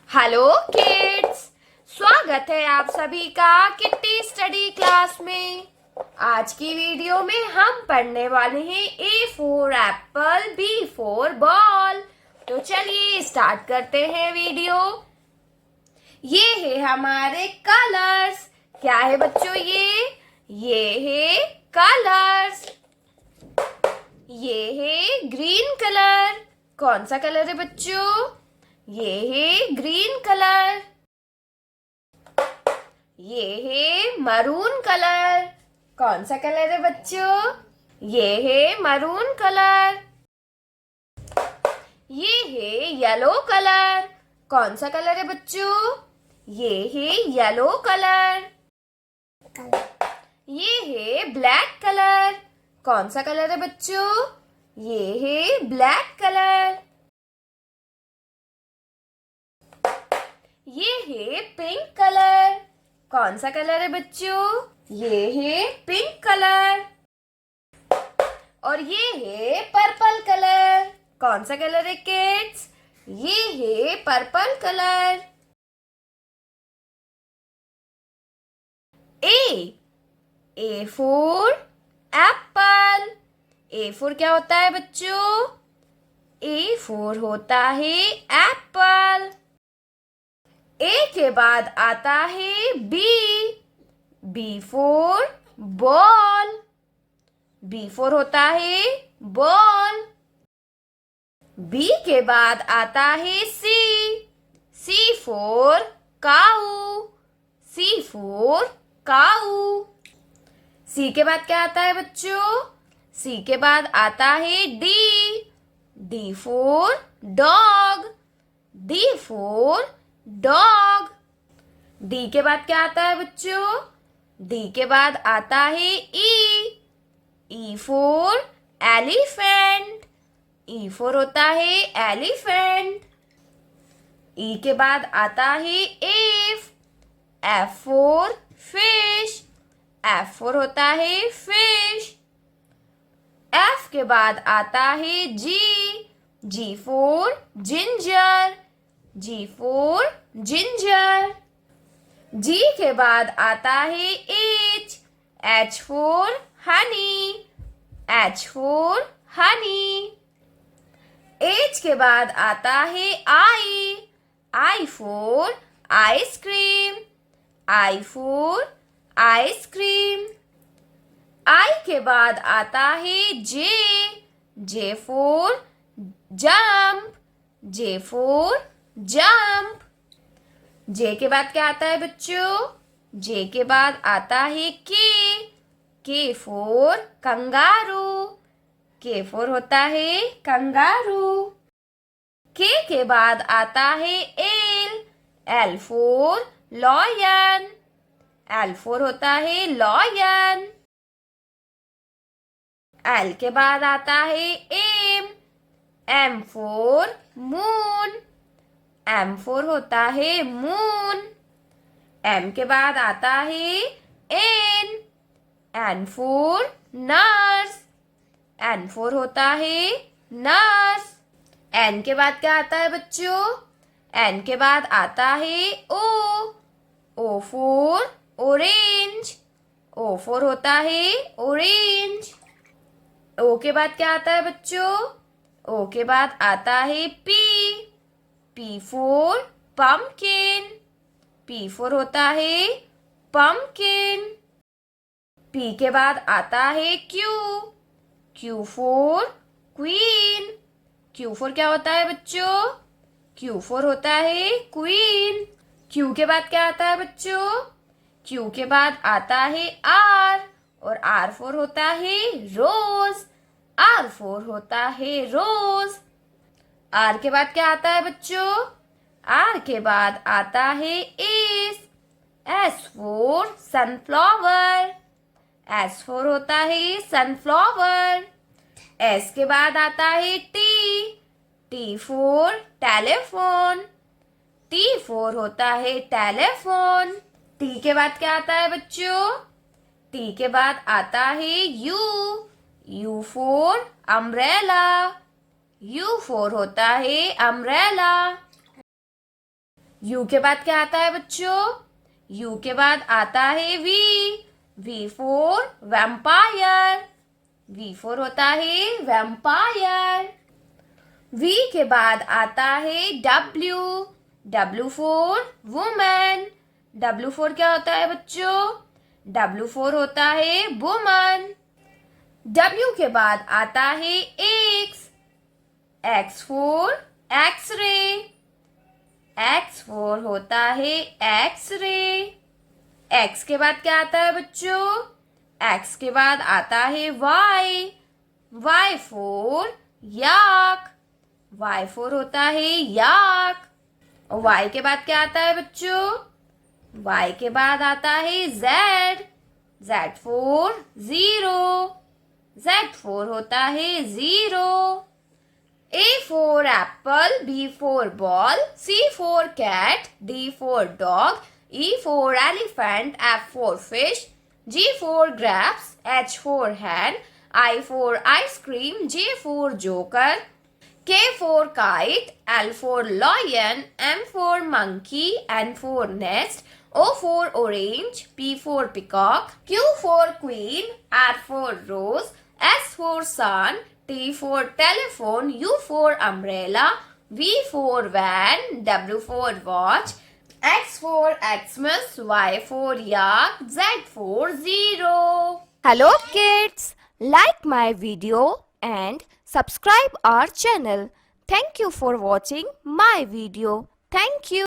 Hello kids, स्वागत है आप सभी का किट्टी स्टडी क्लास में। आज की वीडियो में हम पढ़ने वाले हैं A for apple, B for ball. तो चलिए स्टार्ट करते हैं वीडियो। ये है हमारे कलर्स। क्या है बच्चों ये है कलर्स। ये है ग्रीन कलर। कौन सा कलर है बच्चों? ये है ग्रीन कलर। ये है मरून कलर। कौन सा कलर है बच्चों? ये है मरून कलर। ये है येलो कलर। कौन सा कलर है बच्चों? ये है येलो कलर। ये है ब्लैक कलर। कौन सा कलर है बच्चों? ये है ब्लैक कलर। ये है पिंक कलर। कौन सा कलर है बच्चों? ये है पिंक कलर। और ये है पर्पल कलर। कौन सा कलर है किड्स? ये है purple colour. A for Apple. A for क्या होता है बच्चों? ए फॉर होता है एप्पल। ए के बाद आता है B. B for ball. B for होता है बॉल। बी के बाद आता है सी। सी फॉर काऊ। सी फॉर काऊ। सी के बाद क्या आता है बच्चों? सी के बाद आता है D. D for dog. D for dog. D के बाद क्या आता है बच्चों? डी के बाद आता है E. E for elephant. E for होता है एलिफेंट। ई के बाद आता है F. F for fish. F for होता है फिश। एफ के बाद आता है G. G for ginger. G for ginger. G के बाद आता है H. H for honey. H for honey. H के बाद आता है I. I for ice cream. I for ice cream. I के बाद आता है J. J for jump. J for jump. J के बाद क्या आता है बच्चों? जे के बाद आता है के। के फॉर कंगारू। के फॉर होता है कंगारू। के बाद आता है L. L for lion. L for होता है लॉयन। एल के बाद आता है M. M for moon. M for होता है मून। एम के बाद आता है N. N for nurse. N for होता है नर्स। एन के बाद क्या आता है बच्चों? एन के बाद आता है O. O for orange. O for होता है ऑरेंज। ओ के बाद क्या आता है बच्चों? ओ के बाद आता है P. P for pumpkin. P for होता है पम्पकिन। पी के बाद आता है Q. Q for queen. Q for क्या होता है बच्चों? क्यू फॉर होता है क्वीन। क्यू के बाद क्या आता है बच्चों? क्यू के बाद आता है आर। और आर फॉर होता है रोज। आर फॉर होता है रोज। आर के बाद क्या आता है बच्चों? आर के बाद आता है S. S for sunflower. S for होता है सनफ्लावर। एस के बाद आता है T. T for telephone. T for होता है टेलीफोन। टी के बाद क्या आता है बच्चों? टी के बाद आता है you. You for umbrella. You for होता है अम्ब्रेला। यू के बाद क्या आता है बच्चों? यू के बाद आता है V for vampire. V for होता है वैम्पायर। वी के बाद आता है W. W for women. W for क्या होता है बच्चों? डब्ल्यू फॉर होता है वुमन। डब्ल्यू के बाद आता है X. X for x ray. X for होता है एक्सरे। एक्स के बाद क्या आता है बच्चों? एक्स के बाद आता है Y. Y for yak. Y for होता है याक। और वाई के बाद क्या आता है बच्चों? वाई के बाद आता है Z. Z for zero. Z for होता है zero. A for apple, B for ball, C for cat, D for dog, E for elephant, F for fish, G for grapes, H for hen, I for ice cream, J for joker, K for kite, L for lion, M for monkey, N for nest, O for orange, P for peacock, Q for queen, R for rose, S for sun, T for telephone, U for umbrella, V for van, W for watch, X for Xmas, Y for yak, Z for zero. Hello kids, like my video and subscribe our channel. Thank you for watching my video. Thank you.